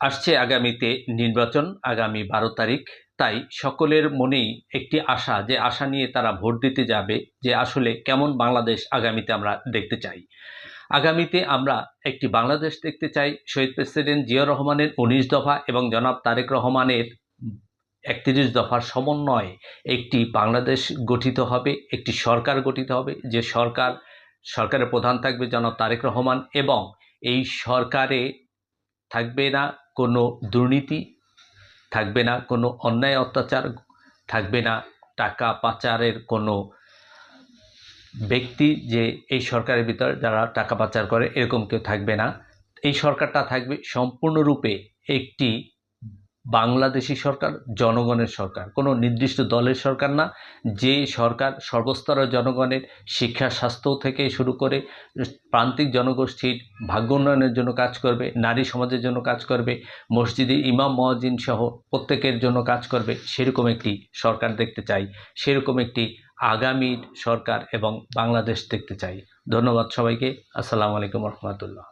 আসছে আগামীতে নির্বাচন, আগামী 12 তারিখ। তাই সকলের মনেই একটি আশা, যে আশা নিয়ে তারা ভোট দিতে যাবে, যে আসলে কেমন বাংলাদেশ আগামীতে আমরা দেখতে চাই। আগামীতে আমরা একটি বাংলাদেশ দেখতে চাই শহীদ প্রেসিডেন্ট জিয়াউর রহমানের 19 দফা এবং জনাব তারেক রহমানের 31 দফার সমন্বয়ে একটি বাংলাদেশ গঠিত হবে, একটি সরকার গঠিত হবে, যে সরকারের প্রধান থাকবে জনাব তারেক রহমান, এবং এই সরকারে থাকবে না কোনো দুর্নীতি, থাকবে না কোনো অন্যায় অত্যাচার, থাকবে না টাকা পাচারের কোনো ব্যক্তি, যে এই সরকারের ভিতর যারা টাকা পাচার করে এরকম কেউ থাকবে না। এই সরকারটা থাকবে সম্পূর্ণরূপে একটি বাংলাদেশি সরকার, জনগণের সরকার, কোনো নির্দিষ্ট দলের সরকার না। যে সরকার সর্বস্তরের জনগণের শিক্ষা, স্বাস্থ্য থেকে শুরু করে প্রান্তিক জনগোষ্ঠীর ভাগ্য উন্নয়নের জন্য কাজ করবে, নারী সমাজের জন্য কাজ করবে, মসজিদে ইমাম মুয়াজ্জিন সহ প্রত্যেকের জন্য কাজ করবে, সেরকম একটি সরকার দেখতে চাই। সেরকম একটি আগামীর সরকার এবং বাংলাদেশ দেখতে চাই। ধন্যবাদ সবাইকে। আসসালামু আলাইকুম রহমতুল্লাহ।